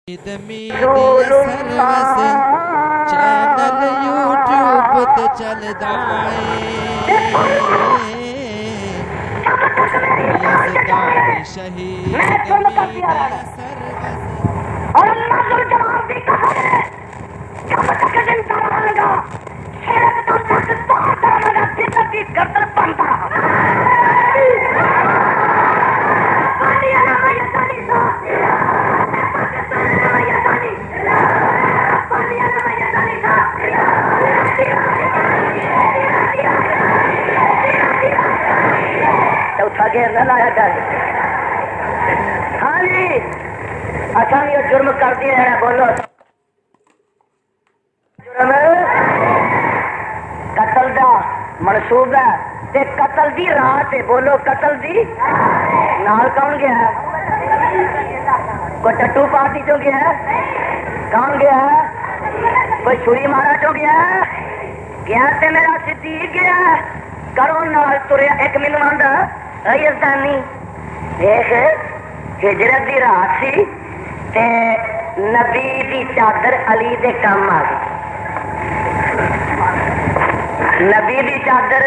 Media service channel YouTube تے چلدا اے یزدان شہید میڈیا سروس اور اللہ ذوالجلال کی قسم ہے جب تک زندہ رہے گا شرک کا سچ پاتا رہے گا جدت کی گردن بنتا چوتھا گیر نہ لایا جائے. ہاں جی اچھا یہ جرم کر دیا ہے بولو جرم قتل دا منصوب ہے تے قتل دی رات ہے بولو قتل دی نال کون گیا ہے کوئی ٹٹو پارٹی چو گیا ہے کون گیا ہے کوئی چھری مارا چو گیا ہے گیا تے میرا صدیق گیا ہے کرو نال تریا ایک مینو آندا یزدانی دیکھ ہجرت دی رات سی تے نبی دی چادر علی دے کام آ گئی نبی دی چادر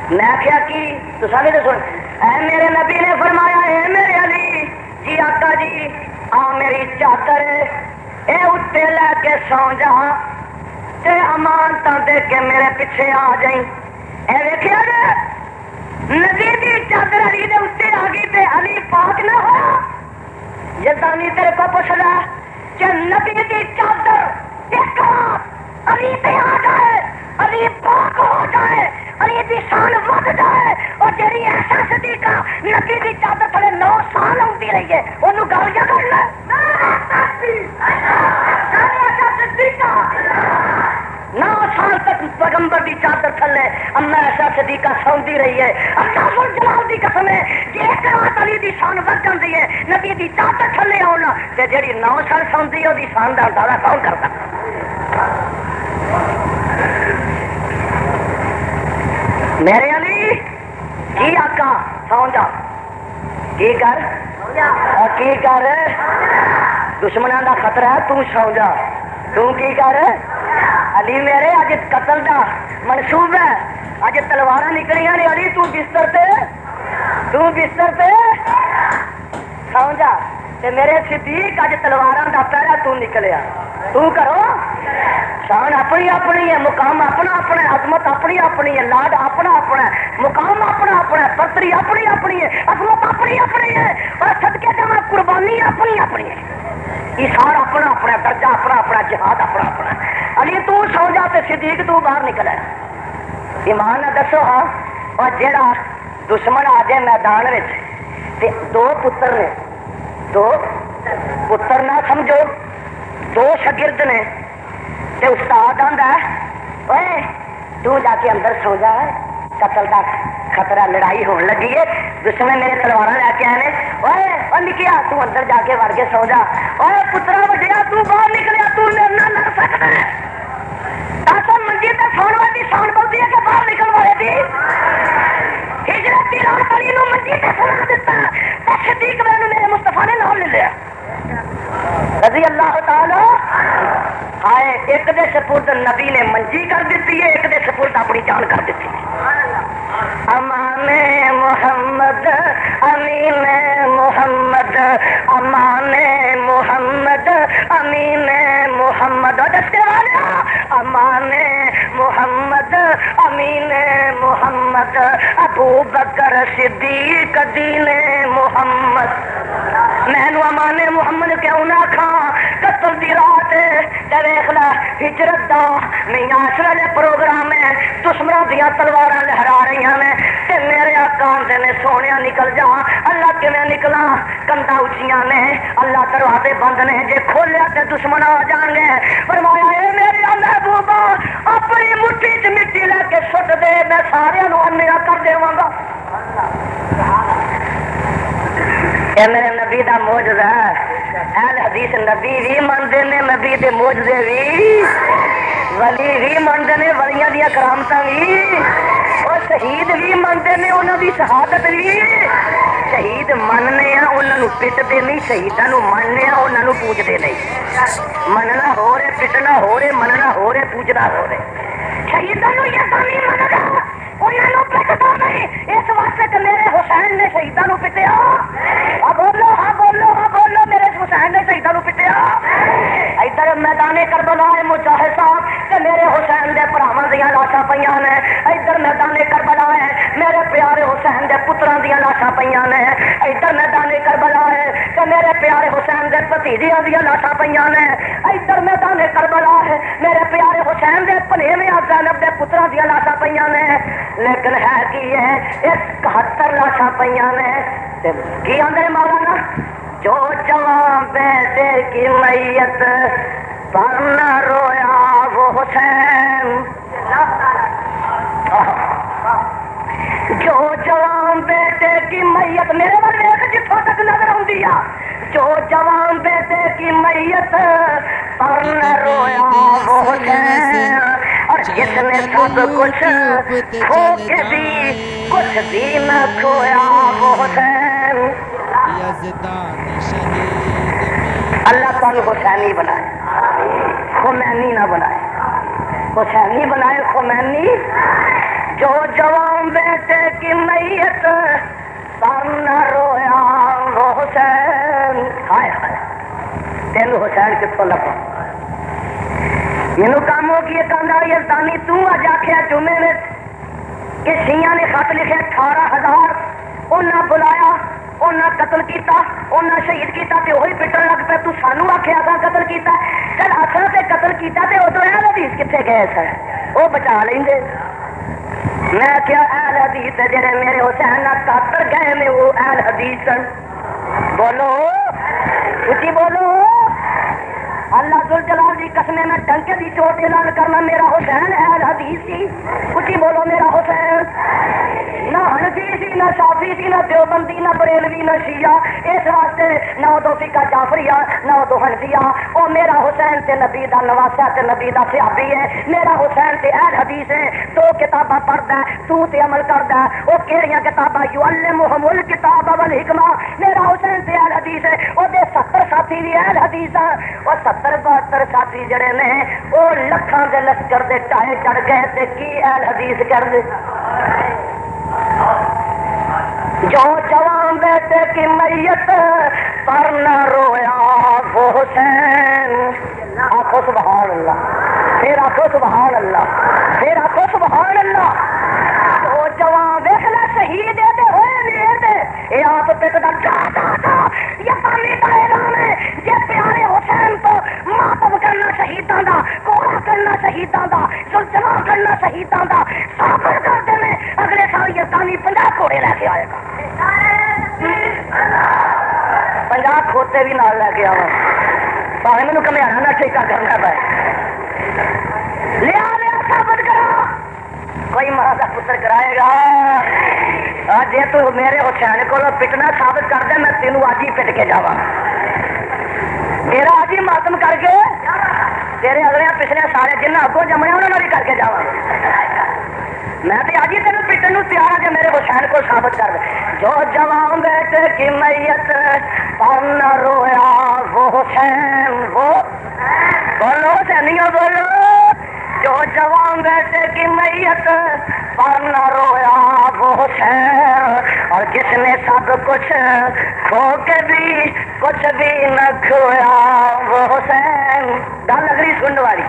میں کیا کی تو سارے تو سن اے میرے نبی نے فرمایا اے میرے علی جی آقا جی آ میری چادر اے اٹھے لے کے سو جا تے امانتاں دے کے میرے پیچھے آ جائیں اے ویکھیا جے نبی دی چادر علی دے اٹھے آ گئی تے علی پاک نہ ہوا یزدانی تیرے کو پوچھدا کہ نبی دی چادر ایک رات علی تے آ جائے علی پاک ہو جائے علی دی شان ود جائے اور جیڑی ایسا صدیقہ نبی دی چادر تھلے 9 سال ہوندی رہی ہے اونوں گالیاں کر لے صدیقہ 9 سال تک پیغمبر دی چادر تھلے اما ایسا صدیقہ سوندی رہی ہے اللہ ذوالجلال دی قسم ہے کہ ایک رات علی دی شان ود جاندی ہے نبی دی چادر تھلے آونا تے جیڑی 9 سال سوندی ہے او دی شان دا اندازہ کون کردا میرے علی کی آقا سو جا کی کر کی کر دشمنوں دا خطرہ ہے تو سو جا تو کی کر علی میرے اج قتل دا منصوب ہے اج تلوار نکلیاں نے علی تو بستر پہ سو جا تے میرے صدیق اج تلواراں دا پہرا تو نکلیا تو کرو شان اپنی اپنی ہے مقام اپنا اپنا ہے عظمت اپنی اپنی ہے لاڈ اپنا اپنا ہے مقام اپنا اپنا ہے برتری اپنی اپنی ہے عظمت اپنی اپنی ہے اور صدقے جمع قربانی اپنی اپنی ہے ایثار اپنا اپنا درجہ اپنا اپنا جہاد اپنا اپنا علی تو سو جا تے صدیق تو باہر نکلا ایمان نہ دسو ہاں اور جیڑا دشمن آ جائے میدان وچ تے 2 پتر نے 2 پتر نہ سمجھو 2 شاگرد نے تے استاد آندا اوے تو جا کے اندر سو جا قتل دا خطرہ لڑائی ہون لگی ہے دشمن میرے تلواراں لے کے آئے اوے او نکیا تو اندر جا کے وڑ کے سو جا اوے پترا وڈیا تو باہر نکلیا تو میرے نال لڑ سکدا ہے تاسو منجی تے سون والی شان بولدی ہے کہ باہر نکل والے دی ہجرت دی رات علی نو منجی تے سنا دتا تے صدیق میرے مصطفی نے نام لے لیا رضی اللہ تعالی ہائے ایک دے سپرد نبی نے منجی کر دیتی ہے ایک دے سپرد اپنی جان کر دیتی ہے امان محمد امین محمد امان محمد امین محمد دستے والا امان محمد امین محمد ابو بکر صدیق دین محمد میں نو امان محمد کیوں نہ کھا قتل دی رات تے ویکھ لا ہجرت دا نہیں عاشرہ دے پروگرام ہے دشمنوں دیاں تلواراں لہرا رہیاں نے تے میرے آقا دے نے سونیا نکل جا اللہ کیویں نکلا کندا اچیاں نے اللہ دروازے بند نے جے کھولیا تے دشمن آ جان گے فرمایا اے میرے محبوبا اپنی مٹھی چ مٹی لے کے سٹ دے میں سارے نو انیا کر دیواں گا اے میرے نبی دا معجزہ اہل حدیث نبی بھی منتے نے نبی دے معجزے بھی ولی بھی منتے نے ولیاں دیا کرامتاں بھی اور شہید بھی منتے نے انہاں دی شہادت بھی شہید مننے انہوں پٹتے نہیں شہیدوں مننے نو پوجتے نہیں مننا ہو رہے پٹنا ہو رہے مننا ہو رہے پوجنا ہو رہے شہیدوں نو یزدانی مننا انہوں نے پٹتا نہیں اس واسطے کہ میرے حسین نے شہیدوں نو پٹیا ہاں بولو ہاں بولو ہاں بولو میرے حسین نے شہیدوں نو پٹیا ادھر میدان کربلا ہے مجاہد صاحب کہ میرے حسین دے بھراواں دیاں لاشاں پیاں نے ادھر میدان کربلا ہے میرے پیارے حسین دے پتراں دیاں لاشاں پیاں نے ادھر میدان کربلا ہے کہ میرے پیارے حسین دے بھتیجیاں دیاں لاشاں پیاں نے ادھر میدان کربلا ہے میرے پیارے حسین دے پنیویں زینب دے پتراں دیاں لاشاں پیاں نے لیکن ہے کی ہے اس 71 لاشاں پیاں نے کی آندے مولانا جو جوان بیٹے کی میت پر نہ رویا وہ حسین جو جوان بیٹے کی میت میرے بل ویکھ جتھوں تک نظر آندی آ جو جوان بیٹے کی میت پر نہ رویا وہ حسین اور جس نے سب کچھ کھو کے بھی کچھ بھی نہ کھویا وہ حسین یزدان شہید اللہ تعالی حسینی بنائے خمینی نہ بنائے حسینی بنائے خمینی جو جوان بیٹے کی میت پر نہ رویا وہ حسین ہائے ہائے تین حسین کتوں لگا مینو کام ہو گیا کہنا یزدانی تو اج آخیا جمعے میں کہ شیعہ نے خط لکھے 18,000 انہاں بلایا انہاں قتل کیتا انہاں شہید کیتا تے وہی پٹن لگ پے تو سانو آخیا تھا قتل کیتا چل اصل تے قتل کیتا تے ادو اہل حدیث کتنے گئے سن وہ بچا لیں گے میں کیا اہل حدیث جڑے میرے حسین نہ قاتل گئے میں وہ اہل حدیث سن بولو اچھی بولو اللہ ذوالجلال دی قسم میں ڈنکے دی چوٹ اعلان کرنا میرا حسین اہل حدیث سی اچھی بولو میرا حسین نہ حنفی سی نہ شافعی سی نہ دیوبندی نہ بریلوی نہ شیعہ اس واسطے نہ ادو فقہ جعفریہ نہ ادو حنفیہ او میرا حسین تے نبی دا نواسا تے نبی دا صحابی ہے میرا حسین تے اہل حدیث ہے دو کتاباں پڑھدا ہے تو تے عمل کردا ہے او کیڑیاں کتاباں یعلمہم الکتاب والحکمہ میرا حسین تے اہل حدیث ہے او دے 70 ساتھی بھی اہل حدیث ہیں او 70-72 ساتھی جڑے نے او لکھاں دے لشکر دے ٹائے چڑھ گئے تے کی اہل حدیث کر دے جو جوان بیٹے کی میت پر نہ رویا وہ حسین آخو سبحان اللہ پھر آخو سبحان اللہ پھر آخو سبحان اللہ جو جوان دیکھنا شہید دے ہوئے نہیں دے یہ آپ پکڑا جاتا یہ پانی کا اعلان ہے یہ پیارے حسین کو ماتم کرنا شہیداں دا کوڑا کرنا شہیداں دا زلزلہ کرنا شہیداں دا صابر کرتے میں اگلے سال یہ تانی 50 گھوڑے لے کے آئے گا 50 کھوتے بھی نال لے کے آؤں پاوے مینوں کمیانا نہ ٹھیکہ کرنا پائے لیا لیا ثابت کرا کوئی ماں کا پتر کرائے گا جی تو میرے حسین کو پٹنا ثابت کر دے میں تینوں اج ہی پٹ کے جاواں تیرا اج ہی ماتم کر کے تیرے اگلے پچھلے سارے جنہیں اگوں جمنے انہوں نے بھی کر کے جاواں میں تو اج ہی تینوں پٹن نو تیار ہوں کہ میرے حسین کو ثابت کر دے جو جوان بیٹے کی میت پر نہ رویا وہ حسین وہ بولو حسینیوں بولو جو جوان بیٹے کی میت پر نہ رویا وہ حسین اور جس نے سب کچھ کھو کے بھی کچھ بھی نہ کھویا وہ حسین گل اگلی سننے والی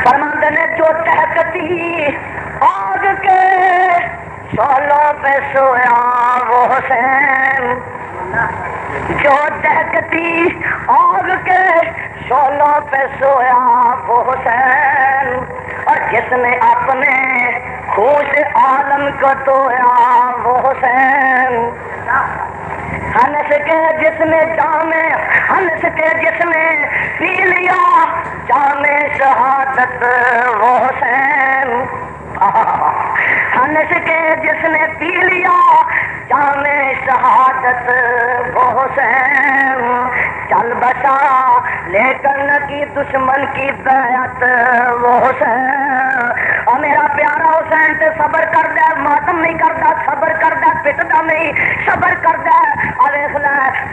فرماندے نے جو تہکتی آگ کے شعلوں پہ سویا وہ حسین جو دہکتی آگ کے شعلوں پہ سویا وہ حسین اور جس نے اپنے خوش عالم کو دھویا وہ حسین ہنس کے جس نے جام ہنس کے جس نے پی لیا جام شہادت وہ حسین ہنس کے جس نے پی لیا جام شہادت وہ حسین چل بچا لیکن کی دشمن کی بیعت وہ حسین میرا پیارا حسین تے صبر کردا ہے، ماتم نہیں کردا، صبر کردا ہے، پٹدا نہیں، صبر کردا ہے۔ ویکھ لے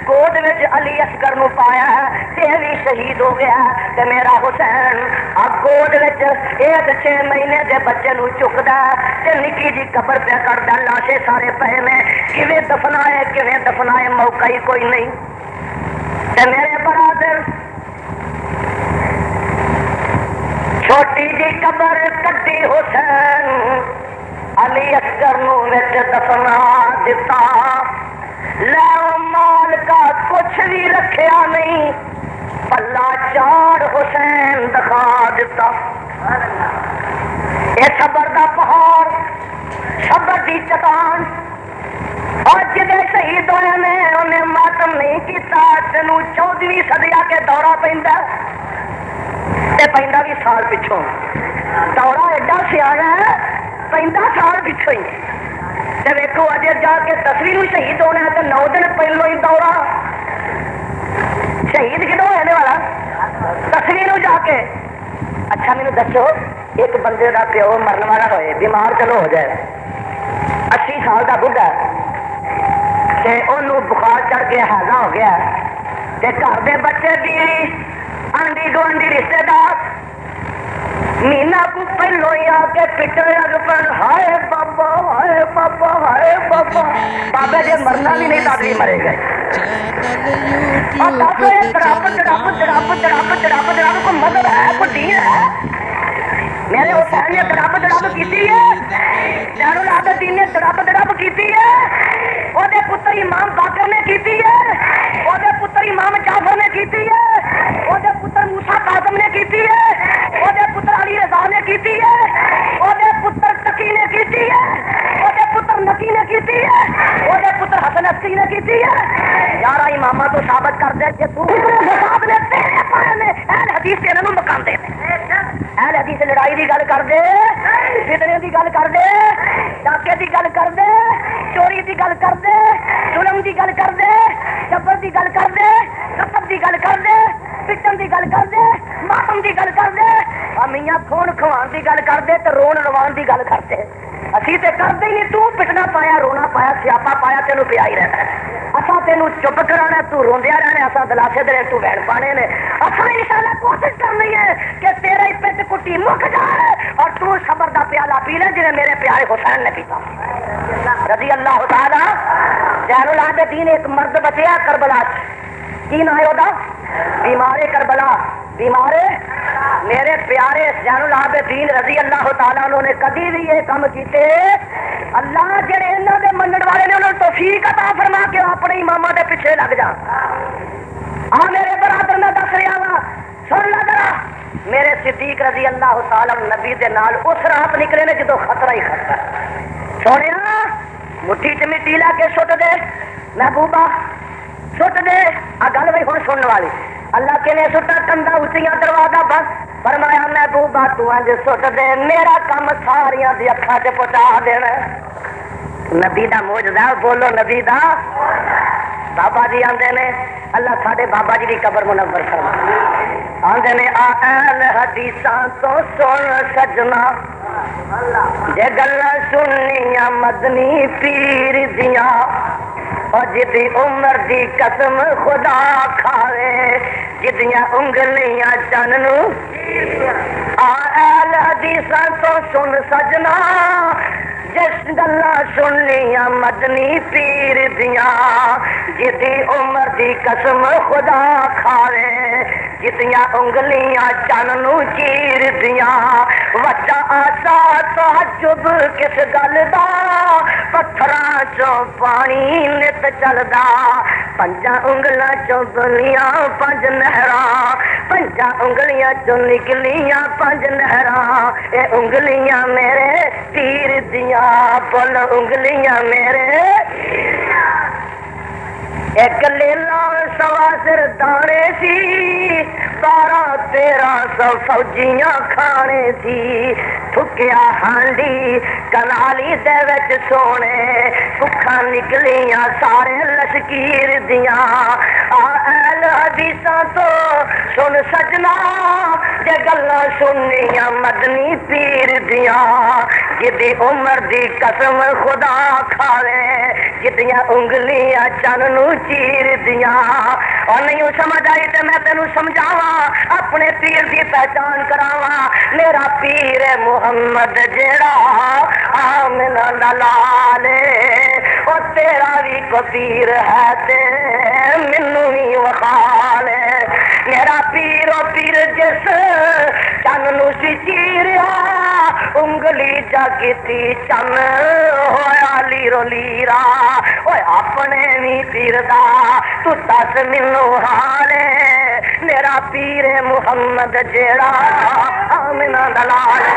گود وچ علی اصغر نو پایا ہے تے بھی شہید ہو گیا ہے، تے میرا حسین اب گود وچ ایک 6 مہینے دے بچے نو چکدا ہے تے نکی جی قبر پہ کردا، لاشیں سارے پئے نے، کیویں دفنائے موقع ہی کوئی نہیں۔ تے میرے برادر چھوٹی جی قبر کڈی حسین علی اصغر نو وچ دفنا دتا، لے مال کا کچھ بھی رکھیا نہیں، پلا چار حسین دکھا دیتا۔ اے صبر دا پہاڑ، صبر دی چٹان، اور جدے شہید ہوئے نے انہیں ماتم نہیں کیتا۔ تینوں 14ویں صدی آ کے دورہ پیندا تے پیندا بھی سال پچھوں، دورہ ایڈا سیاح ہے پیندا سال پچھوں ہی۔ تے ویکھو اجے جا کے 10ویں نوں شہید ہونا ہے تے 9 دن پہلو ہی دورہ شہید کدوں ہونے والا 10ویں نوں جا کے۔ اچھا مینوں دسو ایک بندے دا پیو مرن والا ہوئے، بیمار چلو ہو جائے، 80 سال دا بڈھا تے انہوں بخار چڑھ کے ہیضہ ہو گیا تے گھر دے بچے بیوی آنڈی گوانڈی رشتے دار مہینہ کو پہلو ہی آ کے پٹے لگ پر، ہائے بابا ہائے بابا ہائے بابا، بابے جی مرنا بھی نہیں تب بھی مرے گئے۔ اور بابے تڑپ تڑپ تڑپ تڑپ تڑپ تڑپ کو مدد ہے، کو دین ہے۔ میرے حسین نے تڑپ تڑپ کیتی ہے، زین العابدین نے تڑپ تڑپ کیتی ہے، وہ دے پتر امام باقر نے کیتی ہے، وہ دے پتر امام جعفر نے کیتی ہے، وہ دے پتر موسیٰ کاظم نے کیتی ہے، وہ دے پتر علی رضا نے کیتی ہے، وہ دے پتر تقی نے کیتی ہے، وہ دے پتر نقی نے کیتی ہے، وہ دے پتر حسن عسکری نے کیتی ہے۔ یارا امامہ تو ثابت کر دے کہ تو حساب نے تیرے پانے نے اہل حدیث تیرے نو مقام دے دے، اہل حدیث لڑائی دی گل کر دے، فتنے دی گل کر دے، ڈاکے دی گل کر دے، چوری دی گل کر دے، ظلم دی گل کر دے، جبر دی گل کر دے، غصب دی گل کر دے، پٹن دی گل کر دے، ماتم دی گل کر دے، میاں خون کھوان دی گل کر دے تے رون روان دی گل کر دے۔ اسی تے کرتے ہی نہیں، تو پٹنا پایا، رونا پایا، سیاپا پایا، تینوں پیا ہی رہنا ہے۔ اصا تینوں چپ کرانا، تو روندیا رہنا، اصا دلاسے دے تو وین پانے نے۔ اصا انشاءاللہ کوشش کرنی ہے کہ تیرا ہی پٹ کٹی مک جائے اور تو صبر دا پیالہ پی لے جنہیں میرے پیارے حسین نے پیتا رضی اللہ تعالی۔ زین العابدین ایک مرد بچیا کربلا، کی نام ہے وہ؟ بیمار کربلا، بیمار میرے پیارے زین العابدین رضی اللہ تعالیٰ انہوں نے کبھی بھی یہ کام کیتے، اللہ جڑے انہوں دے منن والے نے انہوں نے توفیق عطا فرما کے اپنے امامہ دے پیچھے لگ جا۔ میرے برادر میں دس رہا وا، سن لا ذرا، میرے صدیق رضی اللہ تعالیٰ نبی دے نال اس رات نکلے نے جدو خطرہ ہی خطرہ، سونے مٹھی چ مٹی لا کے سٹ دے، محبوبہ سٹ دے، آ گل بھائی ہوں سننے والی، اللہ کے نے سٹا کندا اچیاں دروازہ بس، فرمایا محبوبہ تو انج سٹ دے، میرا کام ساریاں دی اکھاں تے پہنچا دینا۔ نبی دا معجزہ، بولو نبی دا۔ بابا جی آندے نے، اللہ ساڈے بابا جی دی قبر منور فرما، آندے نے آ اہل حدیثاں تو سن سجنا، جے گلاں سننیاں مدنی پیر دیاں، اور جدی عمر دی قسم خدا کھاوے، جدیاں انگلیاں چن نو اہل حدیثاں تو سن سجنا، جس گلا سننیاں مدنی پیر دیاں، جدی عمر دی قسم خدا کھاوے، جتیاں انگلیاں چن نو چیر دیاں، وچا آسا تعجب کس گل دا، پتھراں چوں پانی نت چلدا، پنجاں انگلاں چوں بنیاں 5 نہراں، پنجاں انگلیاں چوں نکلیاں 5 نہراں، اے انگلیاں میرے پیر دیاں، بول انگلیاں میرے، ایک لیلا سواسر دانے سی، 12-13 فوجیاں کھانے سی، تھکیا ہانڈی کنالی دے وچ سونے، ککھاں نکلیاں سارے لشکیر دیاں، اہل حدیثاں تو سن سجنا، جے گلاں سنیاں مدنی پیر دیاں جدی عمر دی قسم خدا کھاوے جدیاں انگلیاں چن نو چیر دیاں اور نہیں سمجھ آئی تے میں تینوں سمجھاواں اپنے پیر دی پہچان کراواں میرا پیر محمد جیڑا آمنہ دا لال او تیرا بھی کو پیر ہے تے مینوں بھی وخال میرا پیر و پیر جس چن نو سی چیریا انگلی جا کیتی چن ہویا لیرو لیرا اوے اپنے بھی پیر دا تو دس مینوں حال میرا پیر محمد جیڑا آمنہ دا لال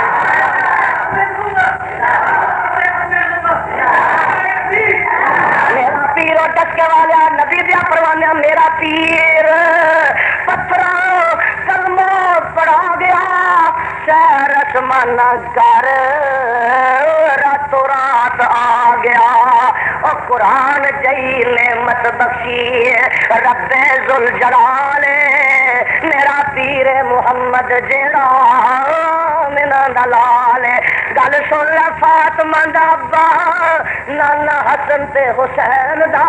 میرا پیر و ڈسکے والا نبی دیا پروانیا میرا پیر پتھراں کلمہ پڑھا گیا سیر اسمان کر راتوں رات آ گیا اور قرآن جئی نعمت بخشی رب ذوالجلال میرا پیر محمد جیڑا آمنہ دا لال گل سن لا فاطمہ دا ابا نانا حسن تے حسین دا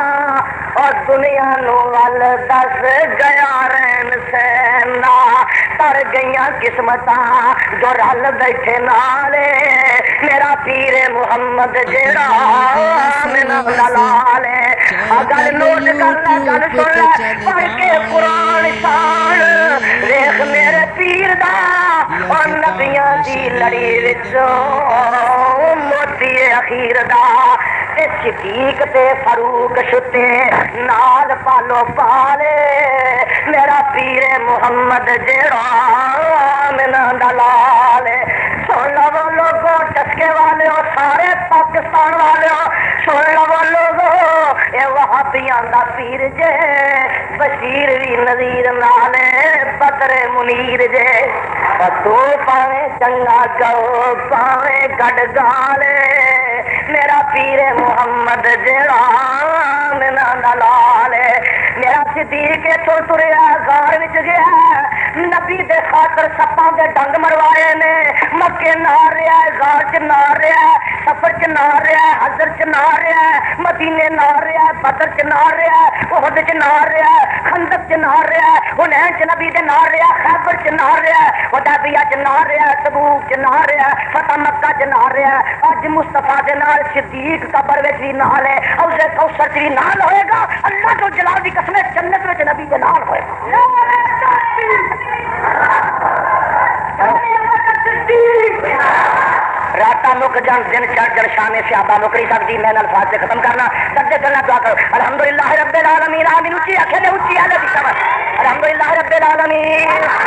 اور دنیا نو ول دس گیا رین سین دا تر گئیاں قسمتاں جو رل بیٹھے نالے میرا پیر محمد جیڑا آمنہ دا لال گل نوٹ کر لا گل سن لا پڑھ کے قرآن شان دیکھ میرے پیر دا اور نبیاں دی لڑی وچوں موتی اخیر دا تے صدیق تے فاروق شتے نال پالو پالے میرا پیر محمد جیڑا آمنہ دا لال سن لو لوگو ٹسکے والے ہو سارے پاکستان والے ہو سن لو لوگو اے وہابیاں دا پیر جے بشیر بھی نذیر نال بدر منیر جے تو پاویں چنگا گو پاویں گڈ گالے میرا پیر محمد جیڑا آمنہ دا لال میرا صدیق اتوں تریا غار وچ گیا نبی دے خاطر سپاں دے ڈنگ مروائے نے مکے نار رہا ہے غار چ نار رہا ہے سفر چ نار رہا ہے حضر چ نار رہا ہے مدینے نار رہا ہے بدر چ نار رہا ہے احد چ نار رہا ہے خندق چ نار رہا ہے حنین چ نبی دے نار رہا ہے خیبر چ نار رہا ہے حدیبیہ چ نار رہا ہے تبوک چ نار رہا ہے فتح مکہ چ نار رہا ہے اج مصطفیٰ دے نال صدیق قبر وچ بھی نال ہے حوض کوثر چ بھی نال ہوئے گا اللہ جو جلال دی قسم جنت وچ نبی دے نال ہوئے گا راتا مک جان دن چڑھ جڑ شان صحابہ نوکری سکتی میں الفاظ سے ختم کرنا سجدے کرنا دعا کرو الحمدللہ رب العالمین آمین اونچی آنکھیں اونچی آلے دی سمجھ الحمدللہ رب العالمین